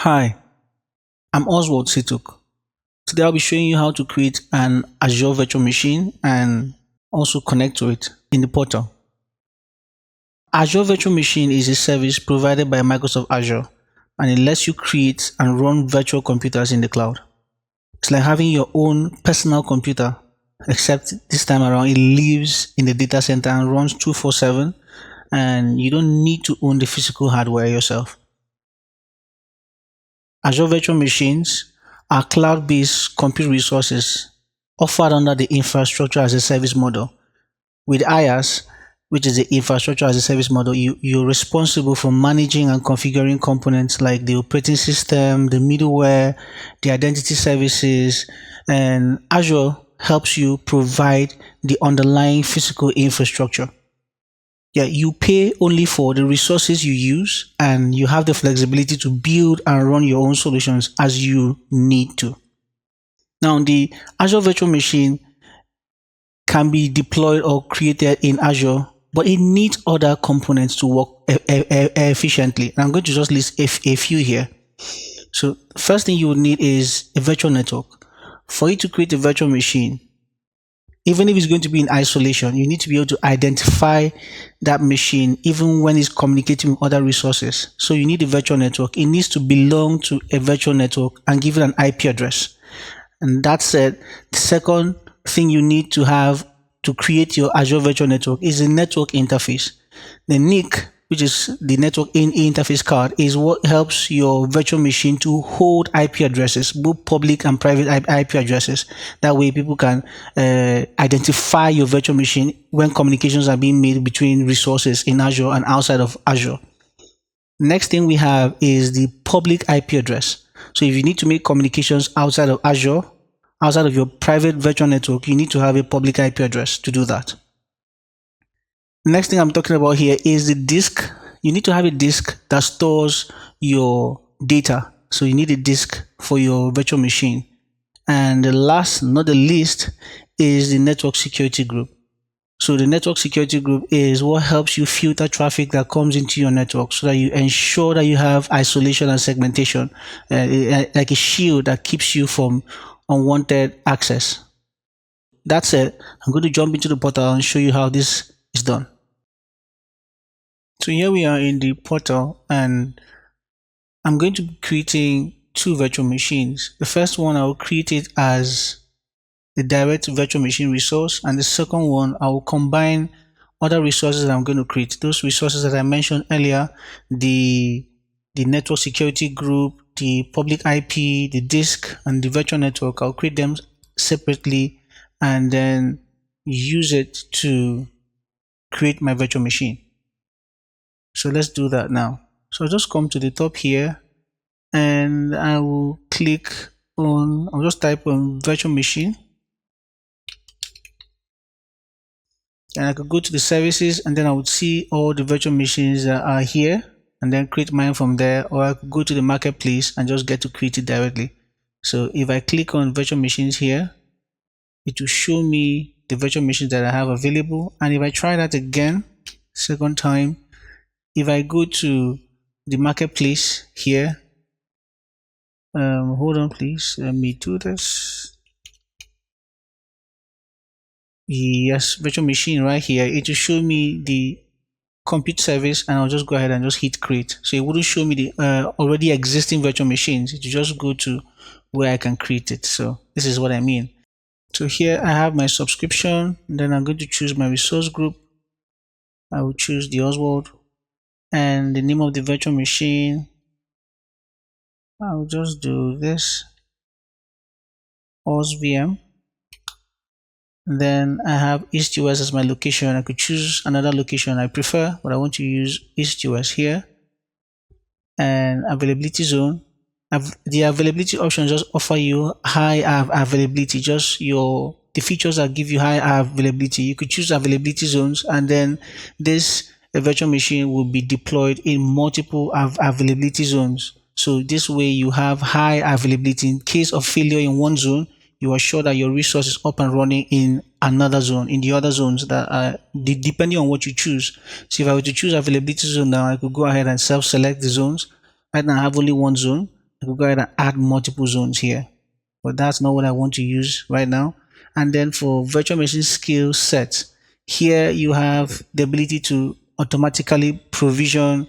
Hi, I'm Oswald Situk. Today I'll be showing you how to create an Azure Virtual Machine and also connect to it in the portal. Azure Virtual Machine is a service provided by Microsoft Azure, and it lets you create and run virtual computers in the cloud. It's like having your own personal computer, except this time around it lives in the data center and runs 24/7, and you don't need to own the physical hardware yourself. Azure Virtual Machines are cloud-based compute resources offered under the Infrastructure as a Service model. With IaaS, which is the Infrastructure as a Service model, you're responsible for managing and configuring components like the operating system, the middleware, the identity services, and Azure helps you provide the underlying physical infrastructure. Yeah, you pay only for the resources you use, and you have the flexibility to build and run your own solutions as you need to. Now, the Azure Virtual Machine can be deployed or created in Azure, but it needs other components to work efficiently. And I'm going to just list a few here. So, first thing you would need is a virtual network. For you to create a virtual machine, even if it's going to be in isolation, you need to be able to identify that machine even when it's communicating with other resources. So you need a virtual network. It needs to belong to a virtual network and give it an IP address. And that said, the second thing you need to have to create your Azure Virtual Network is a network interface. The NIC, which is the network interface card, is what helps your virtual machine to hold IP addresses, both public and private IP addresses. That way people can identify your virtual machine when communications are being made between resources in Azure and outside of Azure. Next thing we have is the public IP address. So if you need to make communications outside of Azure, outside of your private virtual network, you need to have a public IP address to do that. Next thing I'm talking about here is the disk. You need to have a disk that stores your data. So you need a disk for your virtual machine. And the last, not the least, is the network security group. So the network security group is what helps you filter traffic that comes into your network so that you ensure that you have isolation and segmentation, like a shield that keeps you from unwanted access. That's it. I'm going to jump into the portal and show you how this is done. So here we are in the portal, and I'm going to be creating two virtual machines. The first one, I will create it as the direct virtual machine resource, and the second one, I will combine other resources that I'm going to create. Those resources that I mentioned earlier, the network security group, the public IP, the disk, and the virtual network, I'll create them separately and then use it to create my virtual machine. So let's do that now. So I'll just come to the top here and I will click on, I'll just type on virtual machine. And I could go to the services and then I would see all the virtual machines that are here and then create mine from there, or I could go to the marketplace and just get to create it directly. So if I click on virtual machines here, it will show me the virtual machines that I have available. And if I try that again, second time, if I go to the marketplace here, hold on please, let me do this. Yes, virtual machine right here, it will show me the compute service, and I'll just go ahead and just hit create. So it wouldn't show me the already existing virtual machines. It will just go to where I can create it. So this is what I mean. So here I have my subscription, and then I'm going to choose my resource group. I will choose the Oswald, and the name of the virtual machine, I'll just do this, OSVM. Then I have East US as my location. I could choose another location I prefer, but I want to use East US here. And availability zone. The availability option just offer you high availability, just the features that give you high availability. You could choose availability zones, and then this virtual machine will be deployed in multiple availability zones. So this way you have high availability. In case of failure in one zone, you are sure that your resource is up and running in another zone, in the other zones that are depending on what you choose. So if I were to choose availability zone now, I could go ahead and self-select the zones. Right now I have only one zone. I could go ahead and add multiple zones here, but that's not what I want to use right now. And then for virtual machine skill set, here you have the ability to automatically provision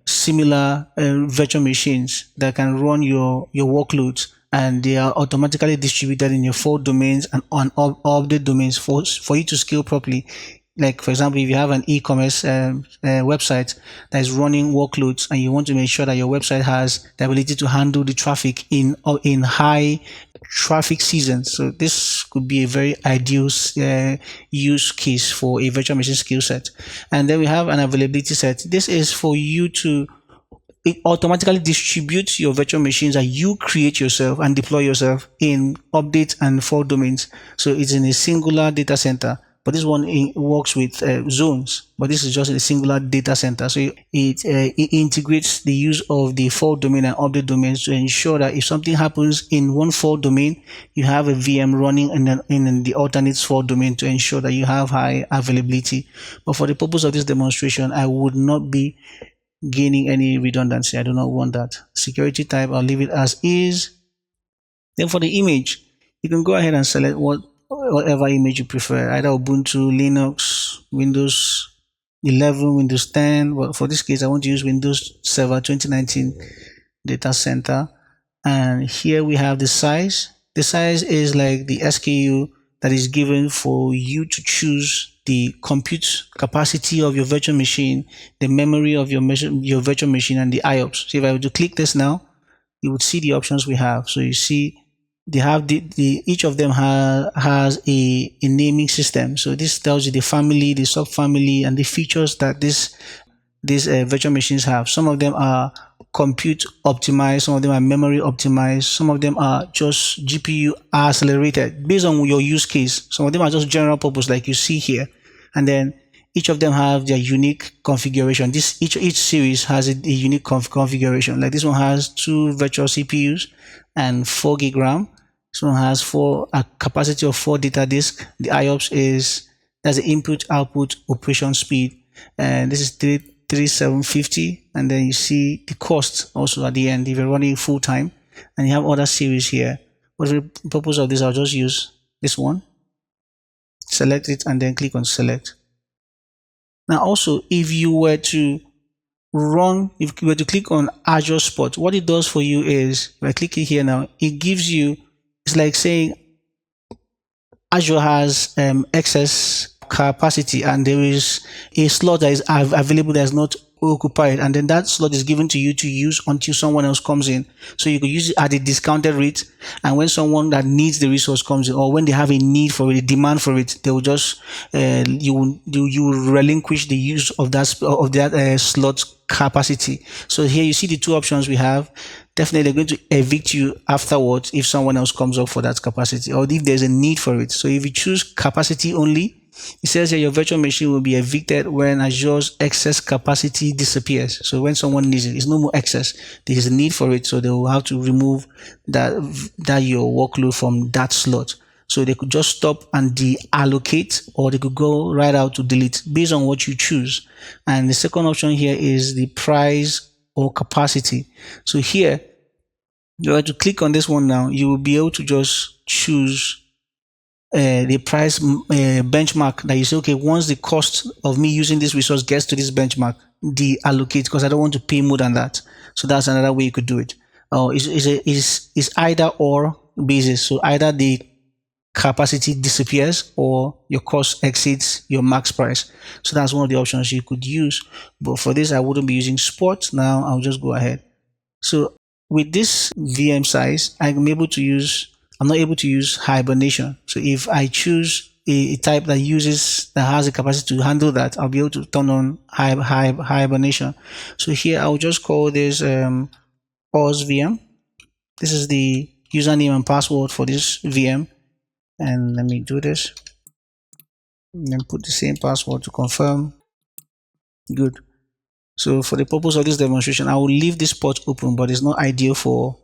similar virtual machines that can run your workloads, and they are automatically distributed in your fault domains and on update domains for you to scale properly. Like for example, if you have an e-commerce website that is running workloads and you want to make sure that your website has the ability to handle the traffic in high traffic seasons, so this could be a very ideal use case for a virtual machine skill set. And then we have an availability set. This is for you to it automatically distributes your virtual machines that you create yourself and deploy yourself in update and fault domains. So it's in a singular data center, but this one works with zones, but this is just a singular data center. So it integrates the use of the fault domain and update domains to ensure that if something happens in one fault domain, you have a VM running in the alternate fault domain to ensure that you have high availability. But for the purpose of this demonstration, I would not be gaining any redundancy. I do not want that. Security type, I'll leave it as is. Then for the image, you can go ahead and select whatever image you prefer, either Ubuntu, Linux, Windows 11, Windows 10. But for this case, I want to use Windows Server 2019 data center. And here we have the size. The size is like the SKU that is given for you to choose the compute capacity of your virtual machine, the memory of your virtual machine, and the IOPS. So if I were to click this now, you would see the options we have. So you see they have each of them has a naming system. So this tells you the family, the subfamily, and the features that these virtual machines have. Some of them are compute optimized, some of them are memory optimized, some of them are just GPU accelerated based on your use case. Some of them are just general purpose like you see here, and then each of them have their unique configuration. Each series has a unique configuration. Like this one has 2 virtual CPUs and 4 gig RAM. This one has a capacity of 4 data disk. The IOPS that's the input output operation speed, and this is 3750. And then you see the cost also at the end if you're running full time, and you have other series here. But for the purpose of this, I'll just use this one, select it, and then click on select. Now also, if you were to click on Azure Spot, what it does for you is, if I click it here now, it gives you, it's like saying Azure has excess capacity and there is a slot that is available that is not occupied, and then that slot is given to you to use until someone else comes in. So you could use it at a discounted rate, and when someone that needs the resource comes in, or when they have a need for it, a demand for it, they will just you will relinquish the use of that slot capacity. So here you see the 2 options we have. Definitely they're going to evict you afterwards if someone else comes up for that capacity, or if there's a need for it. So if you choose capacity only, it says here your virtual machine will be evicted when Azure's excess capacity disappears. So when someone needs it, it's no more excess. There is a need for it, so they will have to remove that your workload from that slot. So they could just stop and deallocate, or they could go right out to delete based on what you choose. And the second option here is the price or capacity. So here, you have to click on this one now. You will be able to just choose the price benchmark that you say, okay, once the cost of me using this resource gets to this benchmark, deallocate, because I don't want to pay more than that. So that's another way you could do it. It's either or basis. So either the capacity disappears or your cost exceeds your max price. So that's one of the options you could use. But for this, I wouldn't be using spot. Now I'll just go ahead. So with this VM size, I'm not able to use hibernation. So if I choose a type that has the capacity to handle that, I'll be able to turn on hibernation. So here I'll just call this Oz VM. This is the username and password for this VM. And let me do this. And then put the same password to confirm. Good. So for the purpose of this demonstration, I will leave this port open, but it's not ideal for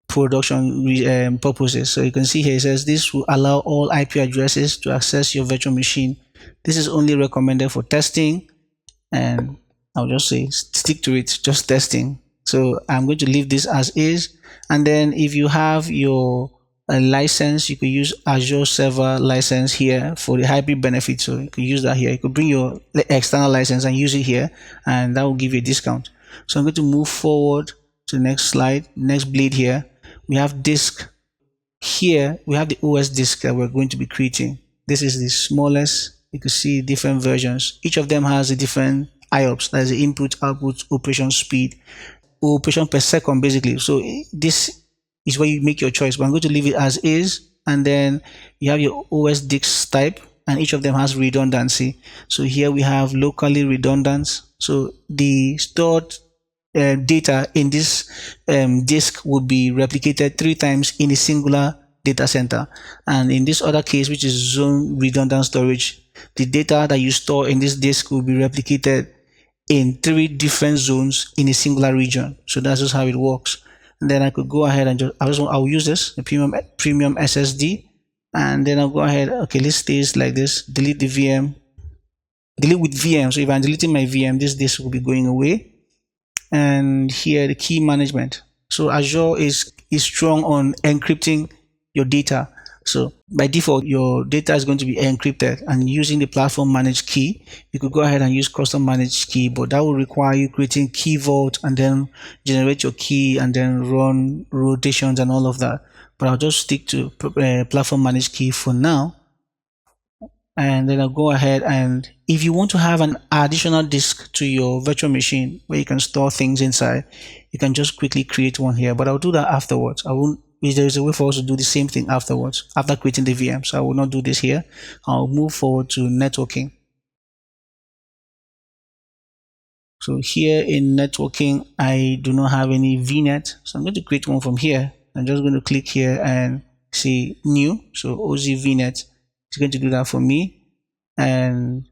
production purposes. So you can see here it says this will allow all IP addresses to access your virtual machine. This is only recommended for testing, and I'll just say stick to it, just testing. So I'm going to leave this as is. And then if you have your license, you could use Azure Server license here for the hybrid benefit. So you could use that here. You could bring your external license and use it here, and that will give you a discount. So I'm going to move forward to the next slide, next blade here. We have disk. Here we have the OS disk that we're going to be creating. This is the smallest. You can see different versions. Each of them has a different IOPS, that is the input output operation speed, operation per second basically. So this is where you make your choice, but I'm going to leave it as is. And then you have your OS disk type, and each of them has redundancy. So here we have locally redundant. So the stored data in this disk will be replicated 3 times in a singular data center. And in this other case, which is zone redundant storage, the data that you store in this disk will be replicated in 3 different zones in a singular region. So that's just how it works. And then I could go ahead and I'll use this, the premium SSD, and then I'll go ahead. Okay, let's stay like this. Delete the VM. Delete with VM. So if I'm deleting my VM, this disk will be going away. And here the key management. So Azure is strong on encrypting your data. So by default, your data is going to be encrypted, and using the platform managed key, you could go ahead and use custom managed key, but that will require you creating key vault and then generate your key and then run rotations and all of that. But I'll just stick to platform managed key for now. And then I'll go ahead, and if you want to have an additional disk to your virtual machine where you can store things inside, you can just quickly create one here, but I'll do that afterwards. I won't. There is a way for us to do the same thing afterwards, after creating the VM. So I will not do this here. I'll move forward to networking. So here in networking, I do not have any VNET. So I'm going to create one from here. I'm just going to click here and say new. So OZ VNET is going to do that for me. And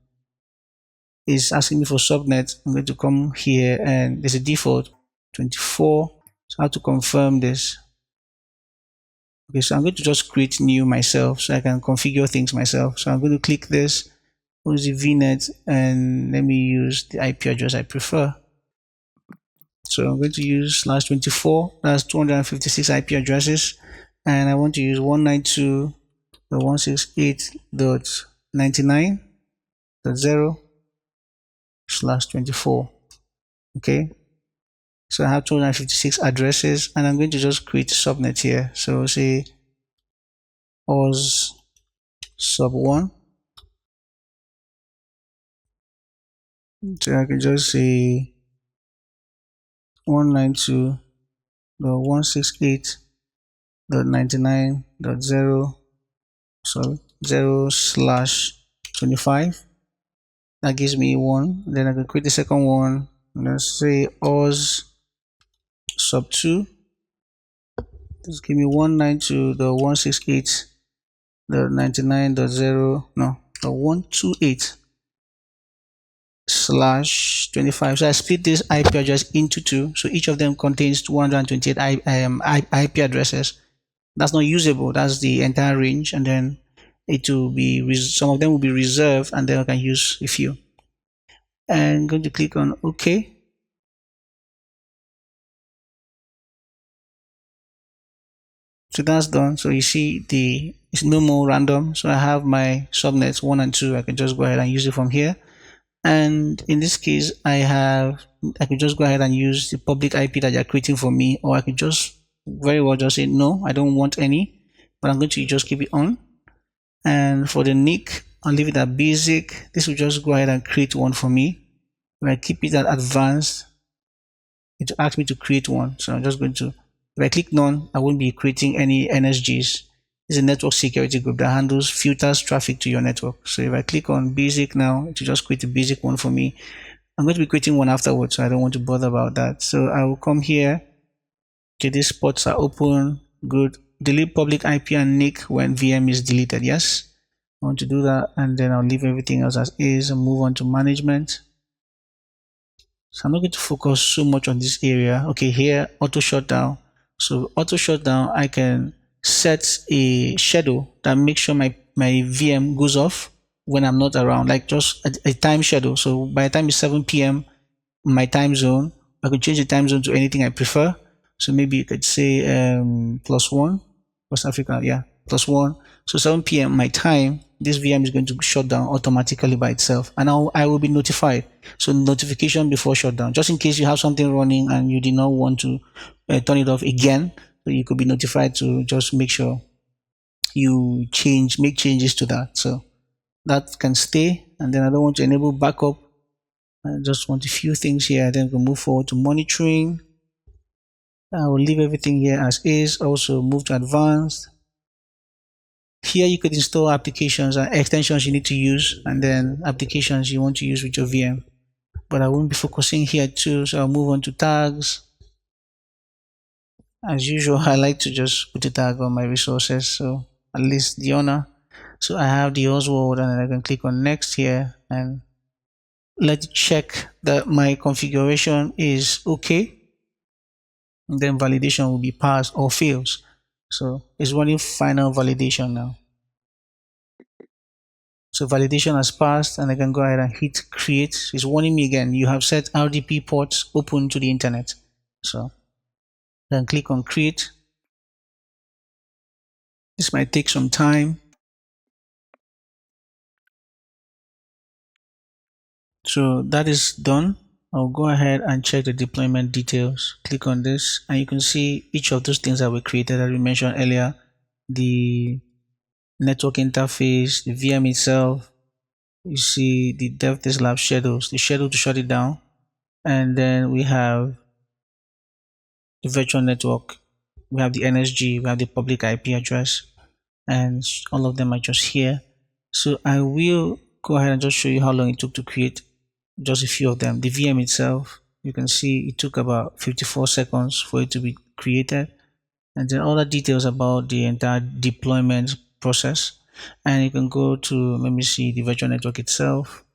it's asking me for subnet. I'm going to come here, and there's a default 24. So I have to confirm this. Okay, so I'm going to just create new myself so I can configure things myself. So I'm going to click this, OZ VNet, and let me use the IP address I prefer. So I'm going to use /24, that's 256 IP addresses, and I want to use 192.168.99.0/24. Okay, so I have 256 addresses, and I'm going to just create a subnet here. So say OS sub1. So I can just say 192.168.99.0, sorry, 0/25. That gives me 1. Then I can create the second one. Let's say OS sub2. Just give me 192.168.99.0, no, 128/25. So I split this IP address into 2. So each of them contains 228 IP addresses. That's not usable. That's the entire range, and then it will be some of them will be reserved, and then I can use a few. And I'm going to click on OK. So that's done. So you see it's no more random. So I have my subnets 1 and 2. I can just go ahead and use it from here. And in this case, I could just go ahead and use the public IP that you're creating for me, or I could just very well just say no, I don't want any, but I'm going to just keep it on. And for the NIC, I'll leave it at basic. This will just go ahead and create one for me. When I keep it at advanced, it will ask me to create one. So I'm just going to, if I click none, I won't be creating any NSGs. This is a network security group that handles filters traffic to your network. So if I click on basic now, it will just create a basic one for me. I'm going to be creating one afterwards, so I don't want to bother about that. So I will come here. Okay, these ports are open. Good. Delete public IP and NIC when VM is deleted. Yes, I want to do that, and then I'll leave everything else as is and move on to management. So I'm not going to focus so much on this area. Okay, here auto shutdown. So auto shutdown, I can set a schedule that makes sure my VM goes off when I'm not around, like just a time schedule. So by the time it's 7 p.m. my time zone, I could change the time zone to anything I prefer. So maybe you could say +1, West Africa, yeah, +1. So 7 p.m. my time, this VM is going to shut down automatically by itself, and I will be notified. So notification before shutdown, just in case you have something running and you did not want to turn it off again, so you could be notified to just make sure you make changes to that. So that can stay. And then I don't want to enable backup. I just want a few things here. Then we'll move forward to monitoring. I will leave everything here as is. Also move to advanced. Here you could install applications and extensions you need to use, and then applications you want to use with your VM. But I won't be focusing here too, so I'll move on to tags. As usual, I like to just put a tag on my resources, so at least the owner. So I have the Oswald, and then I can click on next here and let it check that my configuration is okay. And then validation will be passed or fails. So it's running final validation now. So validation has passed, and I can go ahead and hit create. It's warning me again, you have set RDP ports open to the internet. So then click on create. This might take some time. So that is done. I'll go ahead and check the deployment details. Click on this, and you can see each of those things that were created that we mentioned earlier. The network interface, the VM itself. You see the dev test lab schedules, the schedule to shut it down. And then we have the virtual network. We have the NSG, we have the public IP address, and all of them are just here. So I will go ahead and just show you how long it took to create just a few of them. The VM itself, you can see it took about 54 seconds for it to be created, and then other details about the entire deployment process. And you can go to, let me see, the virtual network itself.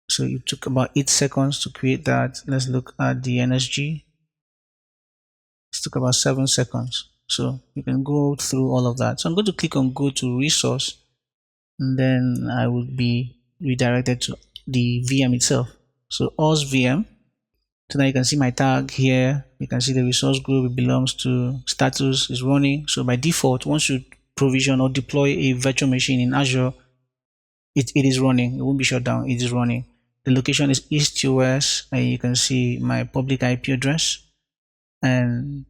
So it took about 8 seconds to create that. Let's look at the NSG. It took about 7 seconds. So you can go through all of that. So I'm going to click on go to resource, and then I will be redirected to the VM itself. So Oz VM. So now you can see my tag here. You can see the resource group it belongs to, status is running. So by default, once you provision or deploy a virtual machine in Azure, it is running. It won't be shut down. It is running. The location is east to west, and you can see my public IP address, and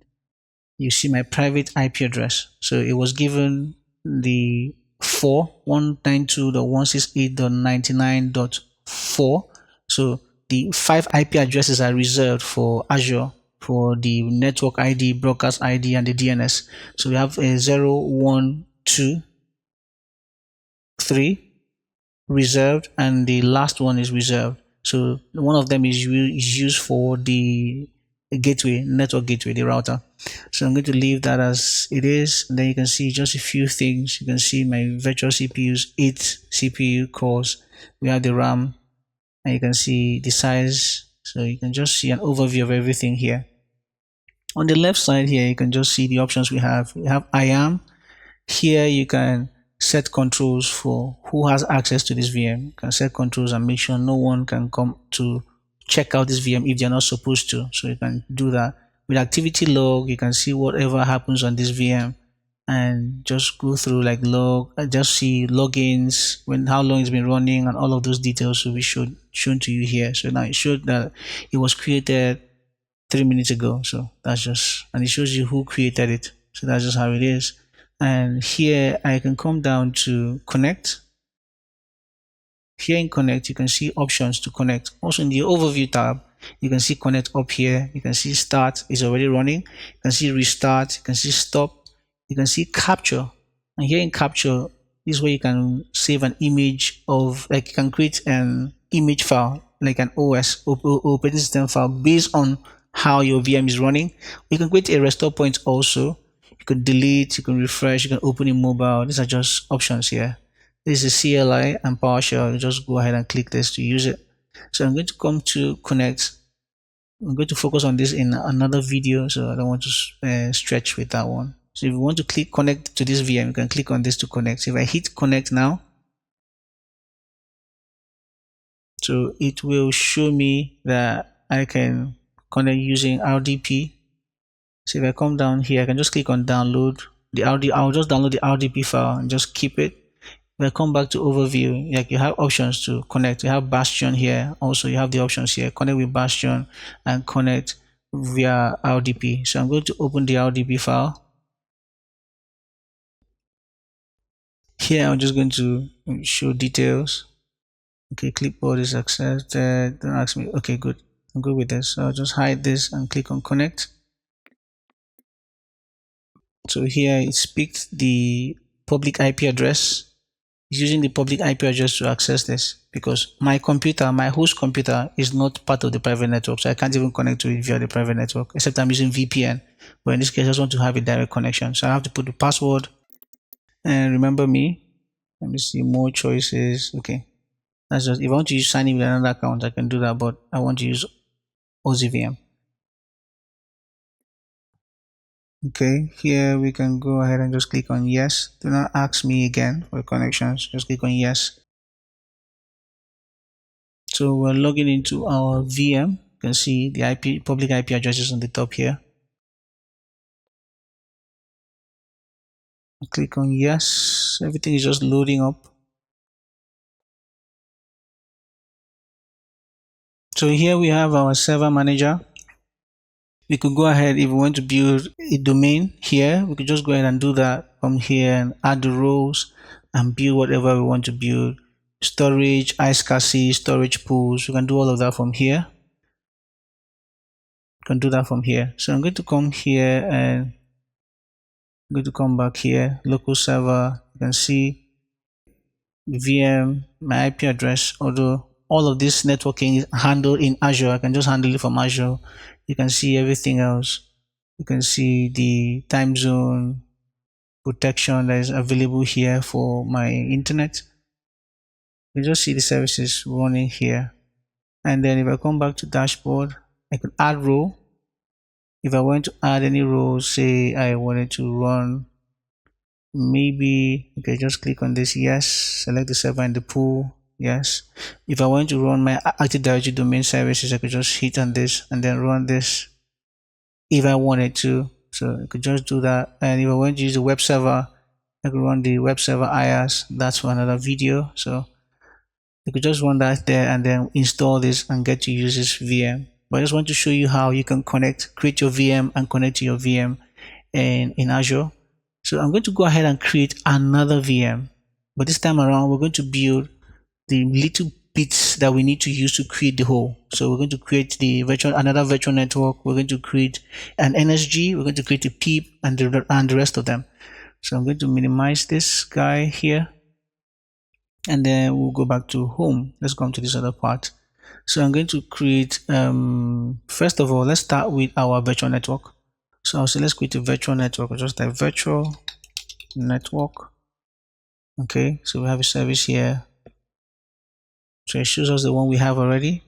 you see my private IP address. So it was given the 4.192.168.99.4. So the 5 IP addresses are reserved for Azure for the network ID, broadcast ID, and the DNS. So we have a 0, 1, 2, 3 reserved, and the last one is reserved. So one of them is used for the gateway, network gateway, the router. So I'm going to leave that as it is. And then you can see just a few things. You can see my virtual CPUs, 8 CPU cores. We have the RAM, and you can see the size. So you can just see an overview of everything here. On the left side here, you can just see the options we have. We have IAM. Here you can set controls for who has access to this VM. You can set controls and make sure no one can come to check out this VM if they're not supposed to. So you can do that. With activity log, you can see whatever happens on this VM and just go through like log, just see logins, how long it's been running, and all of those details will be shown to you here. So now it showed that it was created 3 minutes ago. So that's just, and it shows you who created it. So that's just how it is. And here I can come down to connect. Here in connect, you can see options to connect. Also in the overview tab, you can see connect up here. You can see start is already running. You can see restart. You can see stop. You can see capture. And here in capture, this is where you can save an image of, like you can create an image file, like an OS, operating system file based on how your VM is running. You can create a restore point also. You can delete, you can refresh, you can open in mobile. These are just options here. This is CLI and PowerShell. You just go ahead and click this to use it. So I'm going to come to connect. I'm going to focus on this in another video, so I don't want to stretch with that one. So if you want to click connect to this VM, you can click on this to connect. So if I hit connect now, so it will show me that I can connect using RDP. So if I come down here, I can just click on download the RD. I'll just download the RDP file and just keep it. If I come back to overview, like you have options to connect. You have Bastion here. Also, you have the options here. Connect with Bastion and connect via RDP. So I'm going to open the RDP file. Here, I'm just going to show details. Okay, clipboard is accepted. Don't ask me. Okay, good. I'm good with this. So I'll just hide this and click on connect. So here it speaks the public IP address. Using the public IP address to access this, because my computer, my host computer, is not part of the private network, so I can't even connect to it via the private network, except I'm using VPN. But in this case, I just want to have a direct connection, so I have to put the password. And remember me. Let me see more choices. Okay, that's just if I want to use sign in with another account, I can do that, but I want to use OZVM. Okay, here we can go ahead and just click on yes. Do not ask me again for connections. Just click on yes. So we're logging into our VM. You can see the IP, public IP addresses on the top here. Click on yes. Everything is just loading up. So here we have our server manager. We could go ahead, if we want to build a domain here, we could just go ahead and do that from here and add the roles and build whatever we want to build. Storage, iSCSI, storage pools. We can do all of that from here. Can do that from here. So I'm going to come here and I'm going to come back here, local server. You can see VM, my IP address, although all of this networking is handled in Azure. I can just handle it from Azure. You can see everything else. You can see the time zone protection that is available here for my internet. You just see the services running here. And then if I come back to dashboard, I could add role. If I want to add any role, say I wanted to run maybe, okay, just click on this, yes, select the server in the pool, yes. If I want to run my Active Directory domain services, I could just hit on this and then run this if I wanted to. So I could just do that. And if I want to use the web server, I could run the web server IaaS. That's for another video. So you could just run that there and then install this and get to use this VM. But I just want to show you how you can connect, create your VM and connect to your VM in Azure. So I'm going to go ahead and create another VM, but this time around we're going to build the little bits that we need to use to create the whole. So we're going to create another virtual network. We're going to create an NSG. We're going to create a PIP and the rest of them. So I'm going to minimize this guy here, and then we'll go back to home. Let's come to this other part. So I'm going to create. First of all, let's start with our virtual network. So I'll say let's create a virtual network. I'll just type virtual network. Okay, so we have a service here. So it shows us the one we have already.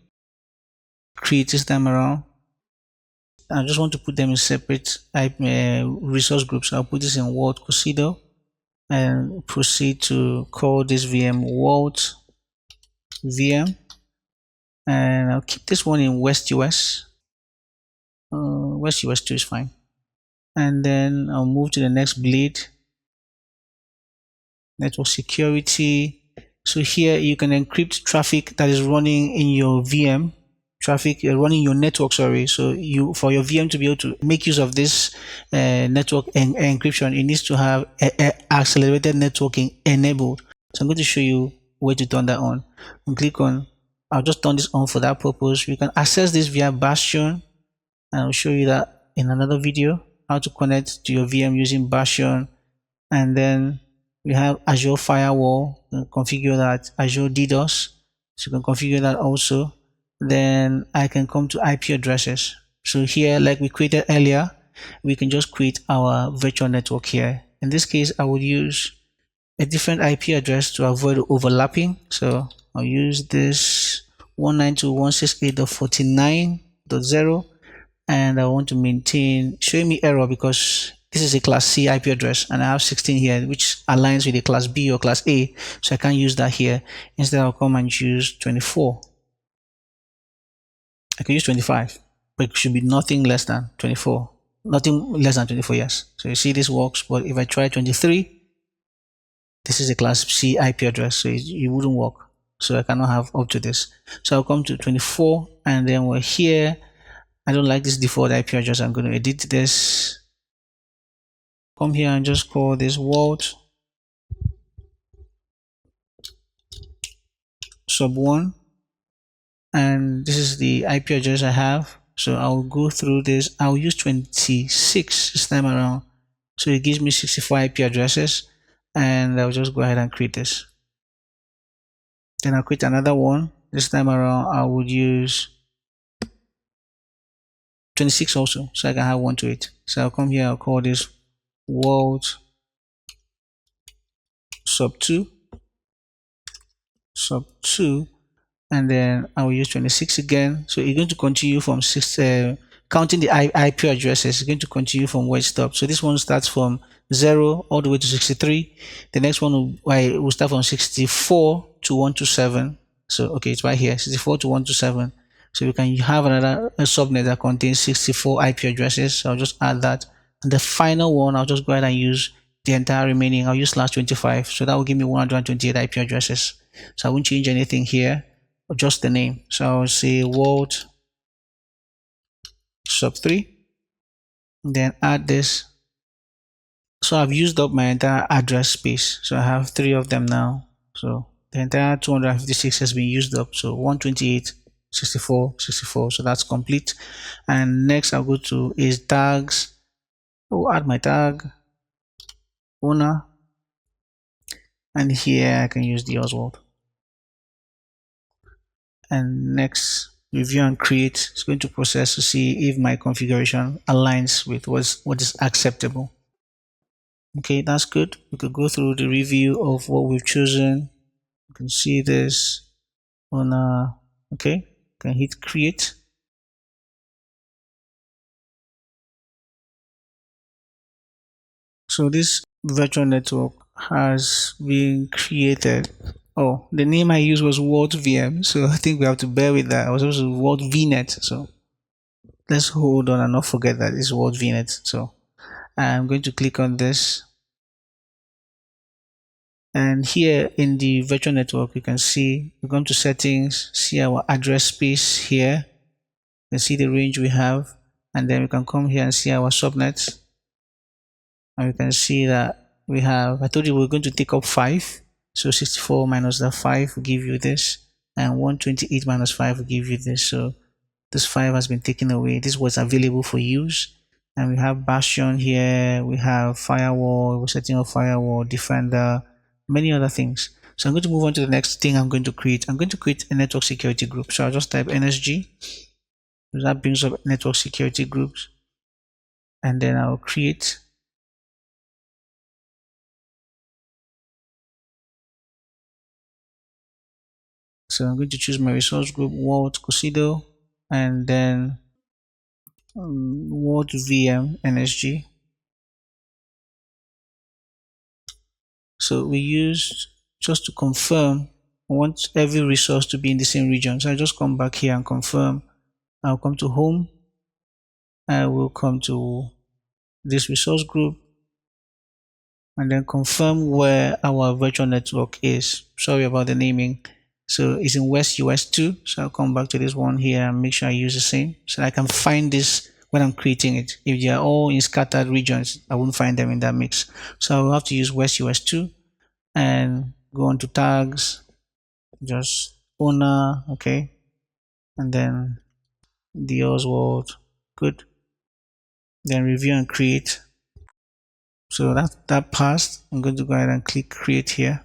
Create this time around. I just want to put them in separate resource groups. So I'll put this in World Cosido and proceed to call this VM World VM. And I'll keep this one in West US. West US 2 is fine. And then I'll move to the next bleed. Network security. So here you can encrypt traffic that is running in your VM, traffic running your network, sorry. So for your VM to be able to make use of this network encryption, it needs to have accelerated networking enabled. So I'm going to show you where to turn that on. And click on, I'll just turn this on for that purpose. You can access this via Bastion, and I'll show you that in another video, how to connect to your VM using Bastion. And then we have Azure Firewall. You can configure that. Azure DDoS, so you can configure that also. Then I can come to IP addresses. So here, like we created earlier, we can just create our virtual network here. In this case, I would use a different IP address to avoid overlapping. So I'll use this 192.168.49.0, and I want to maintain showing me error because this is a class C IP address and I have 16 here, which aligns with a class B or class A, so I can't use that here. Instead, I'll come and choose 24. I can use 25, but it should be nothing less than 24. Nothing less than 24, yes. So you see this works, but if I try 23, this is a class C IP address, so it wouldn't work. So I cannot have up to this. So I'll come to 24, and then we're here. I don't like this default IP address. I'm going to edit this. Come here and just call this world sub1, and this is the IP address I have. So I'll go through this. I'll use 26 this time around. So it gives me 64 IP addresses, and I'll just go ahead and create this. Then I'll create another one. This time around, I would use 26 also, so I can have 1 to 8. So I'll come here, I'll call this world sub2, and then I will use 26 again. So you're going to continue from counting the IP addresses. It's going to continue from where it stopped. So this one starts from 0 all the way to 63. The next one will start from 64 to 127. So okay, it's right here, 64 to 127. So we can have another subnet that contains 64 IP addresses. So I'll just add that. And the final one, I'll just go ahead and use the entire remaining. I'll use /25. So that will give me 128 IP addresses. So I won't change anything here, or just the name. So I'll say world sub3, then add this. So I've used up my entire address space. So I have 3 of them now. So the entire 256 has been used up. So 128, 64, 64. So that's complete. And next I'll go to is tags. I'll add my tag owner, and here I can use the Oswald. And next, review and create. It's going to process to see if my configuration aligns with what is acceptable. Okay, that's good. We could go through the review of what we've chosen. You can see this on okay, can hit create. So this virtual network has been created. Oh, the name I used was World VM, so I think we have to bear with that. I was supposed to World VNET, so let's hold on and not forget that it's World VNET. So I'm going to click on this, and here in the virtual network, you can see we come to settings, see our address space here. You can see the range we have, and then we can come here and see our subnets, and we can see that we have, I told you we're going to take up 5. So 64 minus that 5 will give you this, and 128 minus 5 will give you this. So this 5 has been taken away. This was available for use. And we have Bastion here, we have firewall, we're setting up firewall, defender, many other things. So I'm going to move on to the next thing I'm going to create. I'm going to create a network security group. So I'll just type NSG. That brings up network security groups. And then I'll create. So I'm going to choose my resource group, World Cosido, and then World VM NSG. So we used, just to confirm, I want every resource to be in the same region. So I just come back here and confirm. I'll come to home. I will come to this resource group and then confirm where our virtual network is. Sorry about the naming. So it's in West US 2. So I'll come back to this one here and make sure I use the same, so I can find this when I'm creating it. If they are all in scattered regions, I won't find them in that mix. So I'll have to use West US 2 and go on to tags, just owner, okay, and then the Oswald, good. Then review and create. So that passed. I'm going to go ahead and click create here.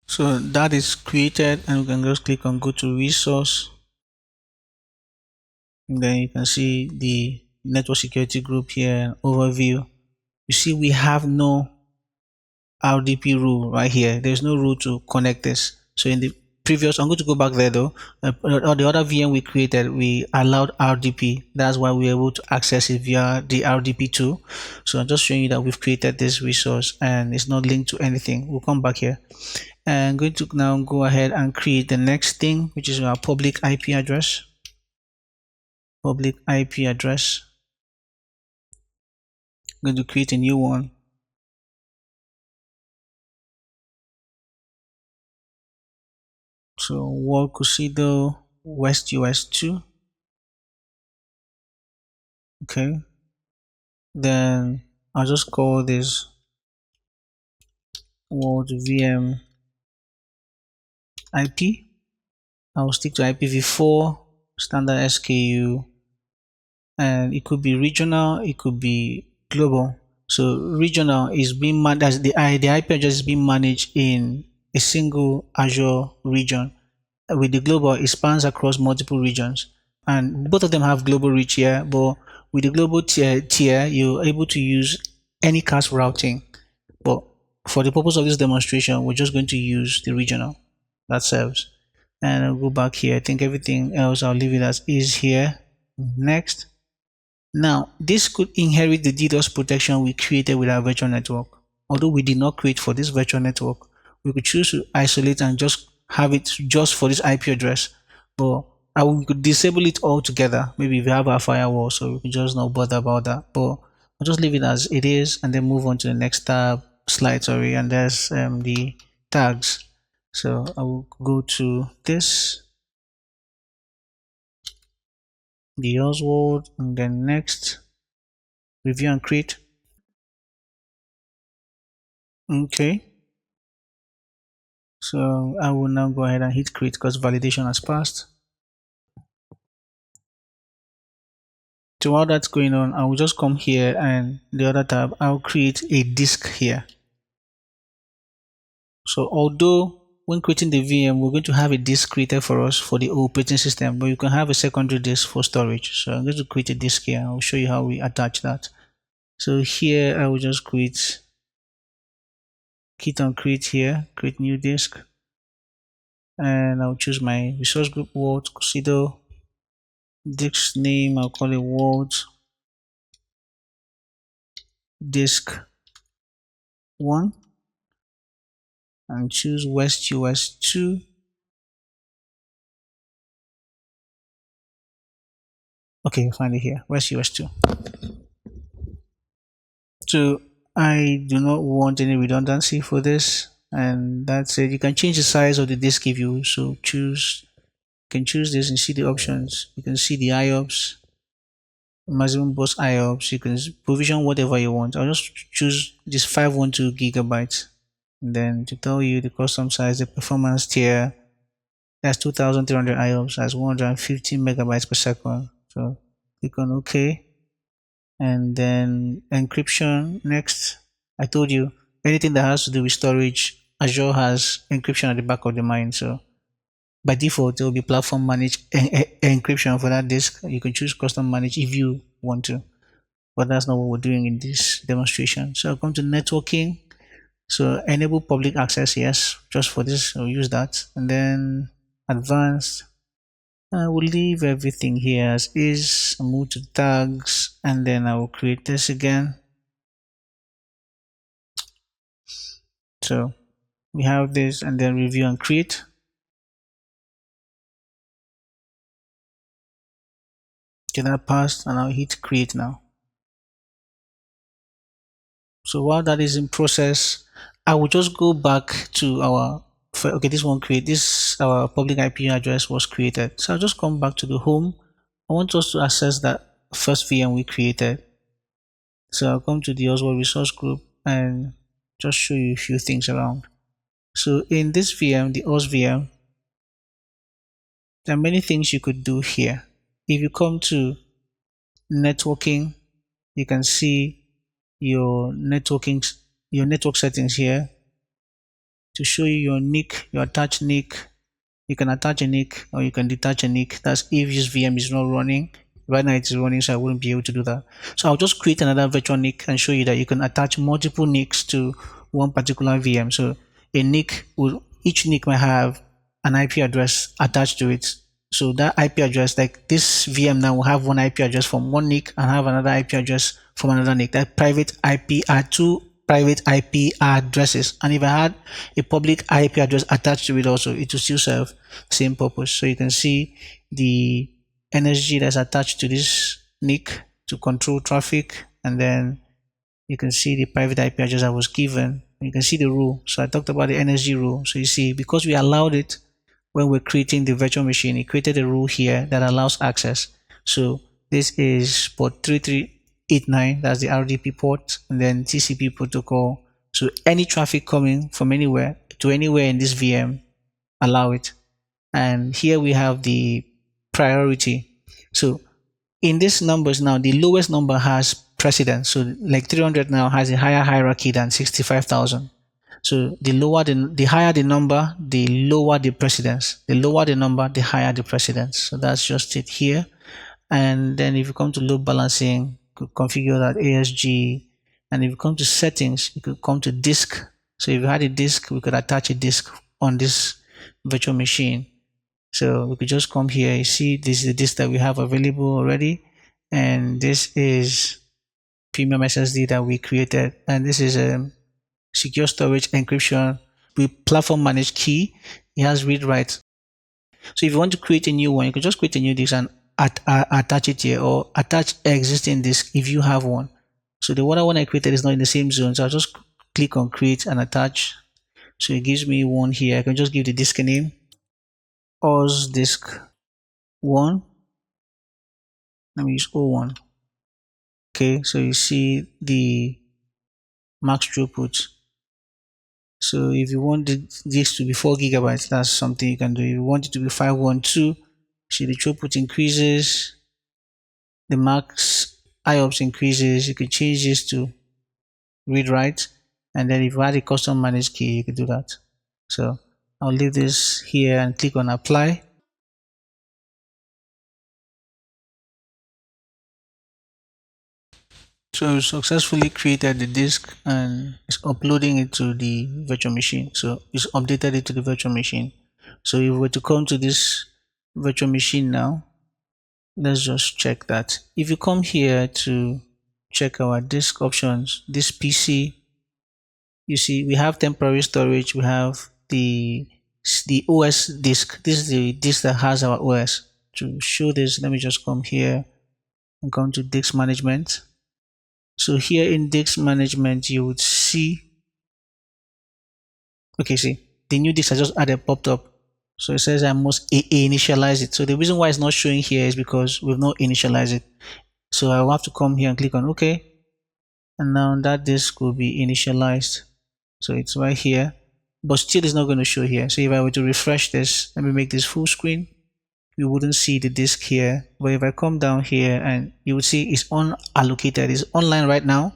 So that is created, and we can just click on go to resource, and then you can see the network security group here, overview. You see we have no RDP rule right here. There's no rule to connect this. So in the previous, I'm going to go back there though. The other VM we created, we allowed RDP. That's why we were able to access it via the RDP2. So I'm just showing you that we've created this resource and it's not linked to anything. We'll come back here. And I'm going to now go ahead and create the next thing, which is our public IP address. Public IP address. I'm going to create a new one. So World Cosido West US 2. Okay. Then I'll just call this World VM IP. I'll stick to IPv4 standard SKU, and it could be regional, it could be global. So regional is being managed, the IP address is being managed in a single Azure region. With the global, it spans across multiple regions, and both of them have global reach here. But with the global tier, you're able to use any CAS routing. But for the purpose of this demonstration, we're just going to use the regional. That serves. And I'll go back here. I think everything else I'll leave it as is here. Next. Now, this could inherit the DDoS protection we created with our virtual network. Although we did not create for this virtual network, we could choose to isolate and just have it just for this IP address. But we could disable it altogether. Maybe if we have our firewall, so we could just not bother about that. But I'll just leave it as it is and then move on to the next slide, sorry, and there's the tags. So I will go to this, the Oswald, and then next, review and create. Okay. So I will now go ahead and hit create because validation has passed. So while that's going on, I will just come here and the other tab, I'll create a disk here. So although when creating the VM, we're going to have a disk created for us for the operating system, but you can have a secondary disk for storage. So I'm going to create a disk here. I'll show you how we attach that. So here I will just click on create here, create new disk, and I'll choose my resource group World Cosido. Disk name, I'll call it World Disk 1, and choose West US 2. Okay, find it here, West US 2. So I do not want any redundancy for this, and that's it. You can change the size of the disk if you so choose. You can choose this and see the options. You can see the IOPS, maximum bus IOPS. You can provision whatever you want. I'll just choose this 512 gigabytes. And then to tell you the custom size, the performance tier, that's 2300 IOPS, that's 150 megabytes per second. So click on OK. And then encryption next. I told you anything that has to do with storage, Azure has encryption at the back of the mind. So by default, there will be platform managed encryption for that disk. You can choose custom manage if you want to, but that's not what we're doing in this demonstration. So I'll come to networking. So enable public access, yes, just for this, I'll use that. And then advanced, I will leave everything here as is, move to tags, and then I will create this again. So we have this, and then review and create. Okay, that passed, and I'll hit create now. So while that is in process, I will just go back to our, okay, this one create, this, our public IP address was created. So I'll just come back to the home. I want us to access that first VM we created. So I'll come to the Oswald resource group and just show you a few things around. So in this VM, the OS VM, there are many things you could do here. If you come to networking, you can see your network settings here to show you your NIC, your attached NIC. You can attach a NIC or you can detach a NIC. That's if this VM is not running. Right now it is running, so I wouldn't be able to do that. So I'll just create another virtual NIC and show you that you can attach multiple NICs to one particular VM. So a NIC will, each NIC might have an IP address attached to it. So that IP address, like this VM now will have one IP address from one NIC and have another IP address from another NIC. That private IP are two private IP addresses. And if I had a public IP address attached to it also, it will still serve same purpose. So you can see the NSG that's attached to this NIC to control traffic, and then you can see the private IP address I was given. You can see the rule. So I talked about the NSG rule. So you see, because we allowed it when we're creating the virtual machine, it created a rule here that allows access. So this is port 3389, that's the RDP port, and then TCP protocol. So any traffic coming from anywhere to anywhere in this VM, allow it. And here we have the priority. So in these numbers now, the lowest number has precedence. So like 300 now has a higher hierarchy than 65,000. So the higher the number, the lower the precedence. The lower the number, the higher the precedence. So that's just it here. And then if you come to load balancing, you could configure that ASG. And if you come to settings, you could come to disk. So if you had a disk, we could attach a disk on this virtual machine. So we could just come here. You see, this is the disk that we have available already, and this is premium SSD that we created, and this is a secure storage encryption with platform managed key. It has read write. So if you want to create a new one, you can just create a new disk and attach it here, or attach existing disk if you have one. So the one I created is not in the same zone, so I'll just click on create and attach. So it gives me one here. I can just give the disk a name, OS disk 1. Let me use O1. Okay, so you see the max throughput. So if you want this to be 4 gigabytes, that's something you can do. If you want it to be 512, see the throughput increases, the max IOPS increases. You can change this to read write, and then if you add a custom managed key, you can do that. So I'll leave this here and click on apply. So successfully created the disk and it's uploading it to the virtual machine. So it's updated it to the virtual machine. So if we were to come to this virtual machine now, let's just check that. If you come here to check our disk options, this PC, you see we have temporary storage, we have the OS disk. This is the disk that has our OS. To show this, let me just come here and come to disk management. So here in disk management, you would see, okay, see, the new disk I just added popped up. So it says I must initialize it. So the reason why it's not showing here is because we've not initialized it. So I'll have to come here and click on OK. And now that disk will be initialized. So it's right here, but still it's not going to show here. So if I were to refresh this, let me make this full screen. You wouldn't see the disk here, but if I come down here, and you would see it's unallocated, it's online right now,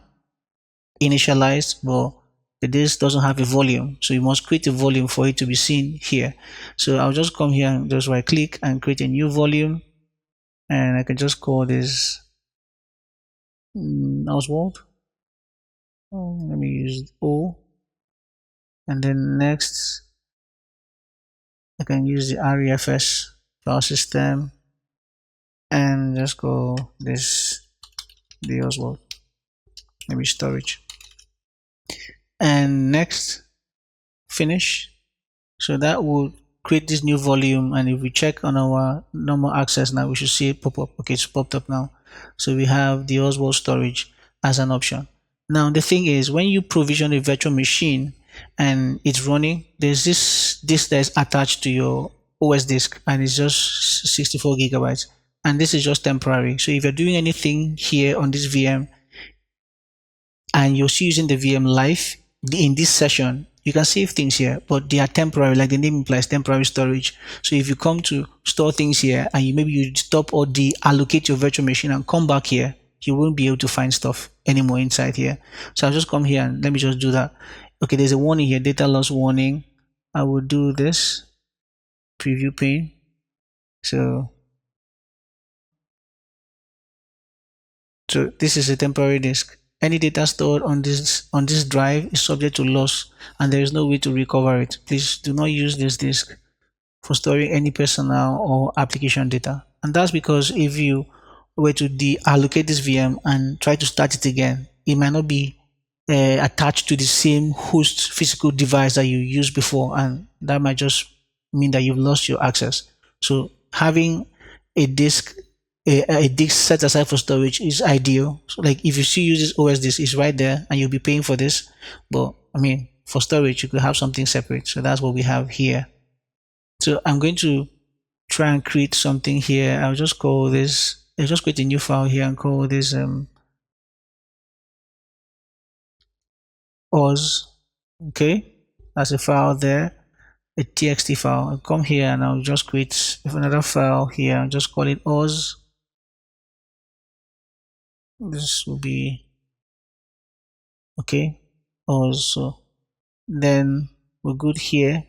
initialized, but the disk doesn't have a volume, so you must create a volume for it to be seen here. So I'll just come here and just right click and create a new volume, and I can just call this Oswald. Let me use O, and then next I can use the REFS file system and just go this the Oswald, maybe storage, and next finish. So that will create this new volume, and if we check on our normal access now, we should see it pop up. Okay, it's popped up now. So we have the Oswald storage as an option. Now the thing is, when you provision a virtual machine and it's running, there's this disk that is attached to your OS disk, and it's just 64 gigabytes, and this is just temporary. So if you're doing anything here on this VM and you're still using the VM live in this session, you can save things here, but they are temporary, like the name implies, temporary storage. So if you come to store things here and maybe you stop or deallocate your virtual machine and come back here, you won't be able to find stuff anymore inside here. So I'll just come here and let me just do that. Okay, there's a warning here, data loss warning. I will do this preview pane. So this is a temporary disk. Any data stored on this drive is subject to loss, and there is no way to recover it. Please do not use this disk for storing any personal or application data. And that's because if you were to deallocate this VM and try to start it again, it might not be attached to the same host physical device that you used before, and that might just mean that you've lost your access. So having a disk a disk set aside for storage is ideal. So like if you still use this OS disk, it's right there and you'll be paying for this. But I mean, for storage, you could have something separate. So that's what we have here. So I'm going to try and create something here. I'll just call this, I'll just create a new file here and call this Oz. Okay, that's a file there, a txt file. I'll come here and I'll just create another file here and just call it Oz. This will be okay. Also, then we're good here.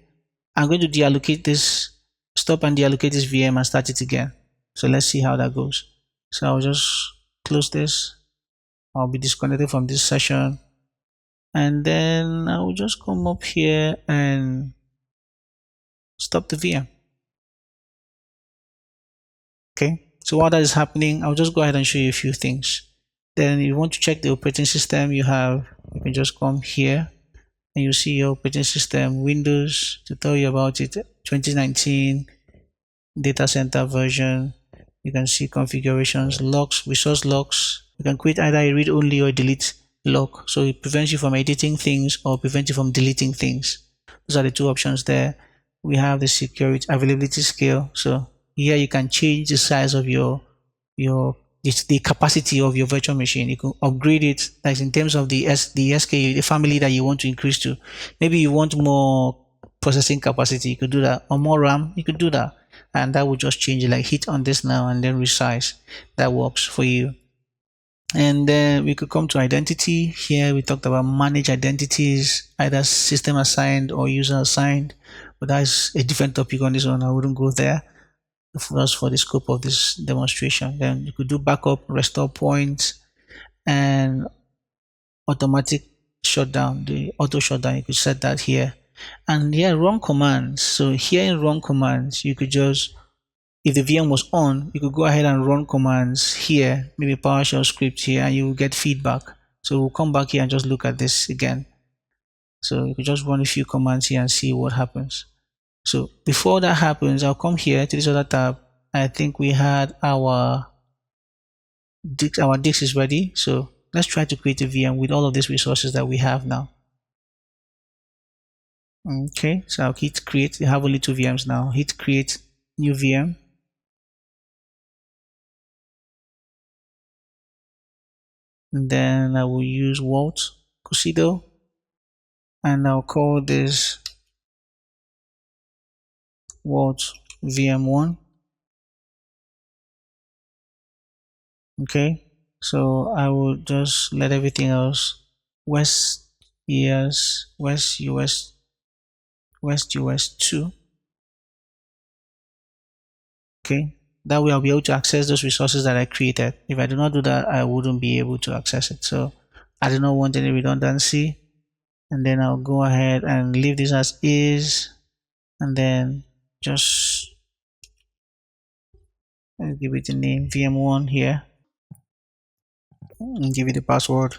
I'm going to deallocate this, stop and deallocate this VM and start it again. So let's see how that goes. So I'll just close this. I'll be disconnected from this session. And then I will just come up here and stop the VM. Okay. So while that is happening, I'll just go ahead and show you a few things. Then if you want to check the operating system you have, you can just come here and you see your operating system, Windows, to tell you about it, 2019 data center version. You can see configurations, locks, resource locks. You can create either a read only or a delete lock, so it prevents you from editing things or prevents you from deleting things. Those are the two options there. We have the security availability scale. So here you can change the size of the capacity of your virtual machine. You can upgrade it, like in terms of the SKU, the family that you want to increase to. Maybe you want more processing capacity, you could do that, or more RAM, you could do that, and that will just change it. Like hit on this now and then resize. That works for you. And then we could come to identity. Here we talked about manage identities, either system assigned or user assigned, but that's a different topic on this one. I wouldn't go there just for the scope of this demonstration. Then you could do backup, restore points, and automatic shutdown, the auto shutdown. You could set that here. And here, run commands. So here in run commands, you could just, if the VM was on, you could go ahead and run commands here, maybe PowerShell script here, and you will get feedback. So we'll come back here and just look at this again. So you could just run a few commands here and see what happens. So before that happens, I'll come here to this other tab. I think we had our disk is ready. So let's try to create a VM with all of these resources that we have now. Okay, so I'll hit create. We have only 2 VMs now. Hit create new VM. And then I will use Walt Cosido, and I'll call this Walt VM1. Okay, so I will just let everything else West US 2. Okay, that way I'll be able to access those resources that I created. If I do not do that, I wouldn't be able to access it. So I do not want any redundancy, and then I'll go ahead and leave this as is, and then just give it a name, VM1 here, and give it the password.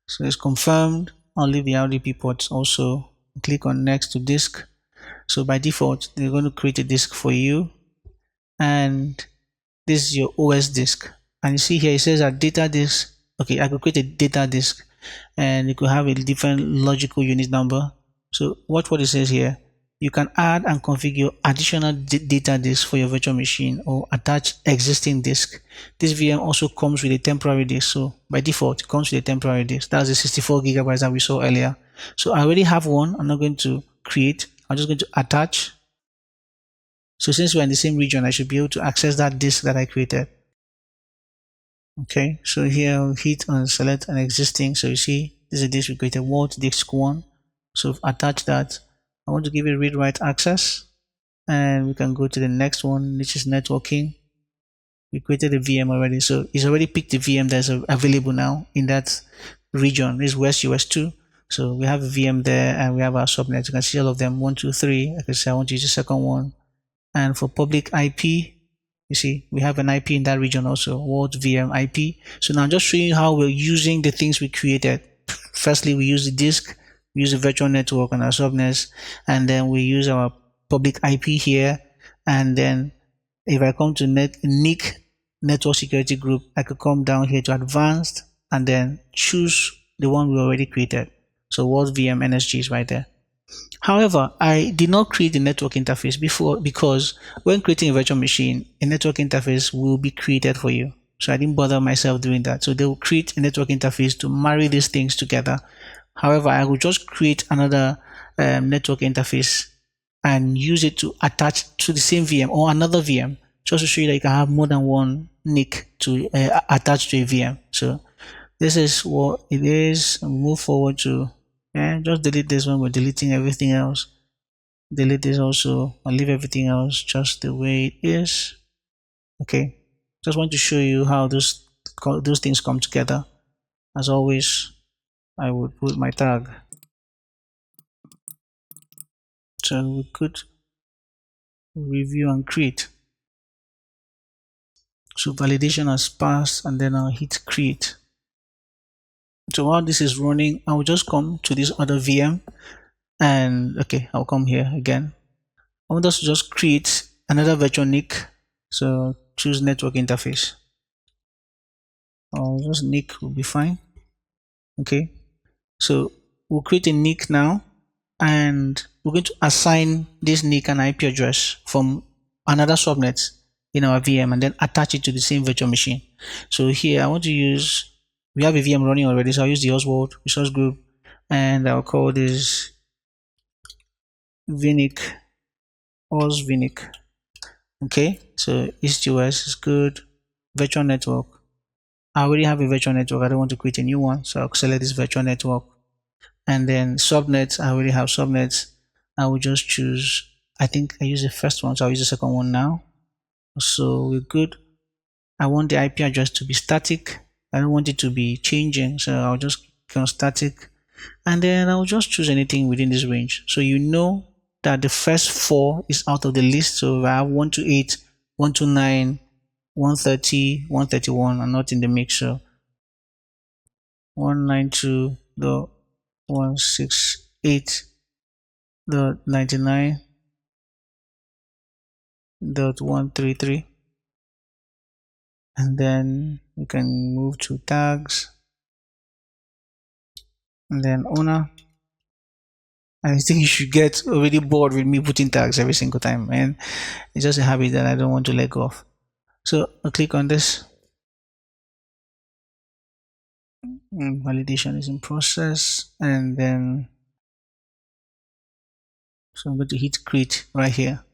So it's confirmed. I'll leave the RDP ports also. Click on next to disk. So by default, they're going to create a disk for you, and this is your OS disk. And you see here it says a data disk. Okay, I could create a data disk, and it could have a different logical unit number. So watch what it says here. You can add and configure additional data disk for your virtual machine or attach existing disk. This VM also comes with a temporary disk. So by default, it comes with a temporary disk. That's the 64 gigabytes that we saw earlier. So I already have one. I'm not going to create. I'm just going to attach. So since we're in the same region, I should be able to access that disk that I created. Okay, so here I'll hit on select an existing. So you see, this is a disk we created, Walt disk 1. So attach that. I want to give it read write access, and we can go to the next one, which is networking. We created a VM already, so it's already picked the VM that's available now in that region. This is West US 2. So we have a VM there, and we have our subnet. You can see all of them, 1, 2, 3. I can say I want to use the second one. And for public IP, You see, we have an IP in that region also, world VM IP. So now I'm just showing you how we're using the things we created. Firstly, we use the disk, we use the virtual network on our subnets, and then we use our public IP here. And then if I come to NIC, network security group, I could come down here to advanced and then choose the one we already created. So world VM NSG is right there. However, I did not create the network interface before because when creating a virtual machine, a network interface will be created for you. So I didn't bother myself doing that. So they will create a network interface to marry these things together. However, I will just create another network interface and use it to attach to the same VM or another VM, just to show you that you can have more than one NIC to attach to a VM. So this is what it is. Move forward to just delete this one. We're deleting everything else. Delete this also and leave everything else just the way it is. Okay, just want to show you how those things come together. As always, I would put my tag. So we could review and create. So validation has passed, and then I'll hit create. So while this is running, I will just come to this other VM, and okay, I'll come here again. I want us to just create another virtual NIC. So choose network interface. Or just NIC will be fine. Okay. So we'll create a NIC now, and we're going to assign this NIC an IP address from another subnet in our VM and then attach it to the same virtual machine. So here I want to use, we have a VM running already, so I'll use the Oswald resource group, and I'll call this VNET, VNET. Okay, so East-US is good. Virtual network. I already have a virtual network. I don't want to create a new one, so I'll select this virtual network. And then subnets, I already have subnets. I will just choose, I think I use the first one, so I'll use the second one now. So we're good. I want the IP address to be static. I don't want it to be changing, so I'll just click on static. And then I'll just choose anything within this range. So you know that the first 4 is out of the list. So if I have 128, 129, 130, 131 are not in the mix. So 192.168.99.133, and then we can move to tags, and then owner. I think you should get already bored with me putting tags every single time, and it's just a habit that I don't want to let go of. So I'll click on this. Validation is in process, and then so I'm going to hit create right here.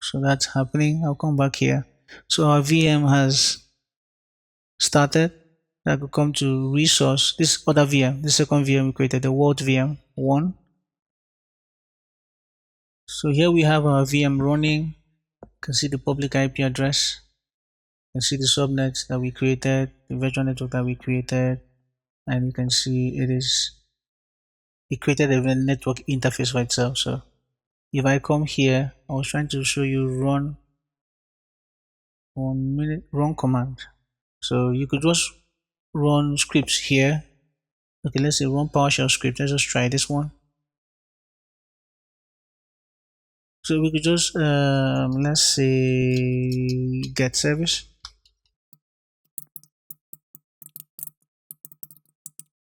So that's happening. I'll come back here. So our VM has started. I could come to resource, this other VM, the second VM we created, the world VM 1. So here we have our VM running. You can see the public IP address. You can see the subnets that we created, the virtual network that we created, and you can see it created a network interface for itself. So if I come here, I was trying to show you run 1 minute run command. So you could just run scripts here. Okay, let's say run PowerShell script. Let's just try this one. So we could just let's say get service.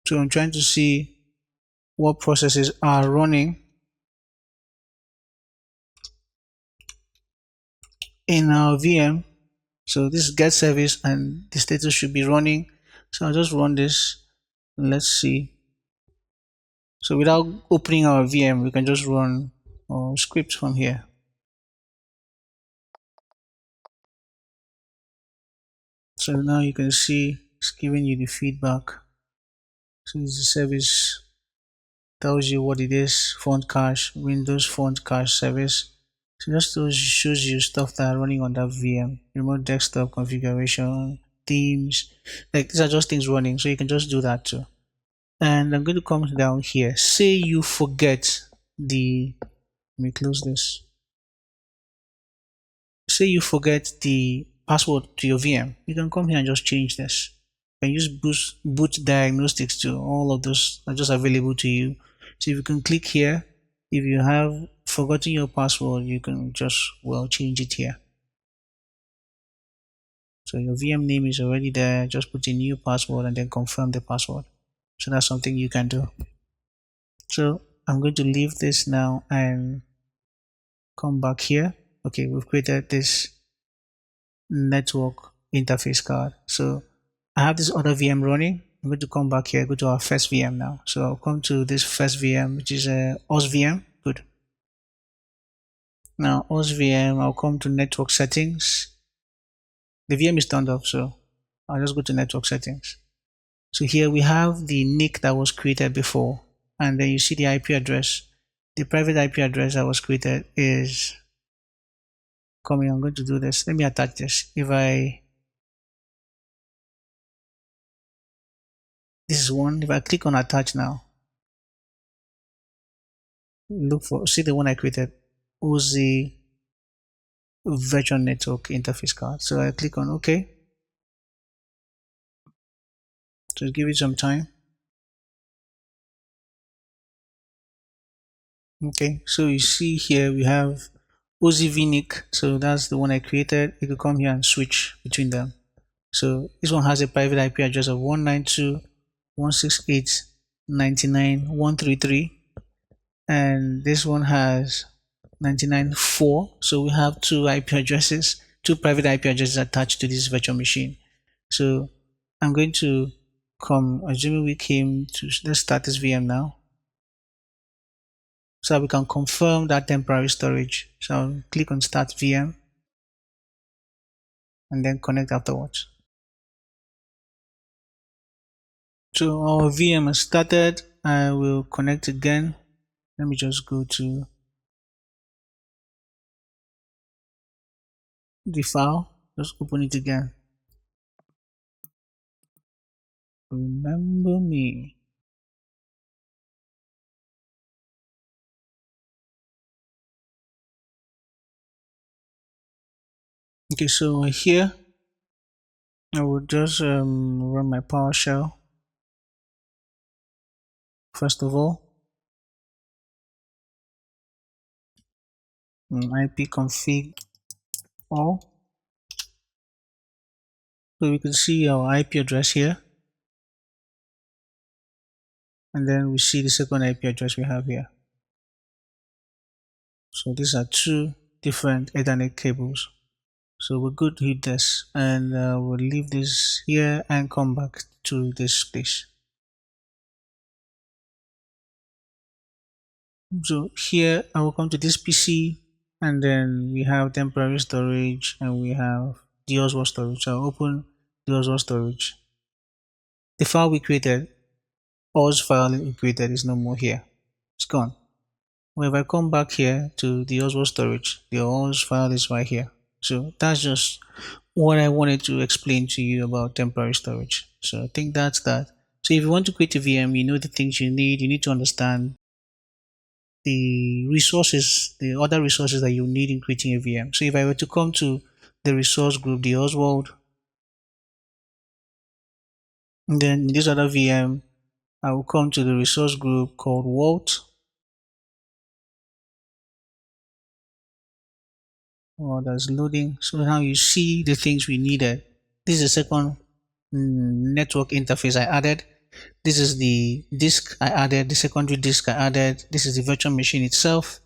So I'm trying to see what processes are running in our VM. So this is get service and the status should be running. So I'll just run this. Let's see. So without opening our VM, we can just run scripts from here. So now you can see it's giving you the feedback. So this is the service, tells you what it is, font cache, Windows font cache service. So just shows you stuff that are running on that VM, remote desktop configuration, themes, like these are just things running, so you can just do that too. And I'm going to come down here. Say you forget let me close this. say you forget the password to your VM, you can come here and just change this. You can use boot diagnostics to all of those are just available to you. So if you can click here, if you have forgotten your password, you can just change it here. So your VM name is already there. Just put a new password and then confirm the password. So that's something you can do. So I'm going to leave this now and come back here. Okay, we've created this network interface card. So I have this other VM running. I'm going to come back here, go to our first VM now. So I'll come to this first VM, which is OS VM. Good. Now OS VM, I'll come to network settings. The VM is turned off, so I'll just go to network settings. So here we have the NIC that was created before, and then you see the IP address. The private IP address that was created is coming. I'm going to do this. Let me attach this. This is one. If I click on attach now, see the one I created, OZ Virtual Network Interface Card. So I click on OK. So give it some time. Okay, so you see here we have OZ VNIC. So that's the one I created. You could come here and switch between them. So this one has a private IP address of 192.168.99.133, and this one has 99.4. So we have two IP addresses, two private IP addresses attached to this virtual machine. So I'm going to come, assuming we came to, let's start this VM now, so we can confirm that temporary storage. So I'll click on start VM and then connect afterwards. So our VM has started. I will connect again. Let me just go to the file, just open it again. Remember me. Okay, so here I will just run my PowerShell. First of all, ipconfig all. So we can see our IP address here, and then we see the second IP address we have here. So these are two different Ethernet cables. So we're good to hit this, and we'll leave this here and come back to this place. So here I will come to this PC, and then we have temporary storage and we have the Oswald storage. So I'll open the Oswald storage. The file we created, OS file we created, is no more here. It's gone. Well, if I come back here to the Oswald storage, the OS file is right here. So that's just what I wanted to explain to you about temporary storage. So I think that's that. So if you want to create a VM, you know the things you need to understand the resources, the other resources that you need in creating a VM. So if I were to come to the resource group, the Oswald, and then in this other VM, I will come to the resource group called Vault. Oh, that's loading. So now you see the things we needed. This is the second network interface I added. This is the disk I added, the secondary disk I added. This is the virtual machine itself.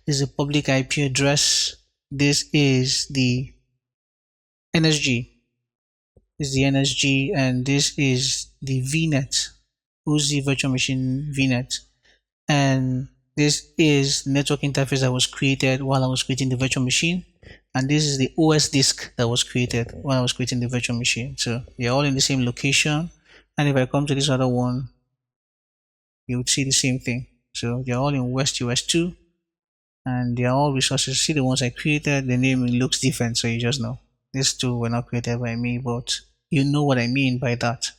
This is a public IP address. This is the NSG. This is the NSG, and this is the VNET, OZ Virtual Machine VNET. And this is the network interface that was created while I was creating the virtual machine. And this is the OS disk that was created while I was creating the virtual machine. So they're all in the same location. And if I come to this other one, you would see the same thing. So they're all in West US 2, and they're all resources. See the ones I created, the name looks different, so you just know. These two were not created by me, but you know what I mean by that.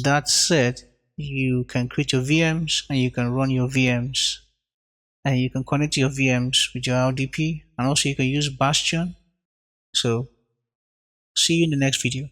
That said, you can create your VMs and you can run your VMs, and you can connect your VMs with your RDP, and also you can use Bastion So see you in the next video.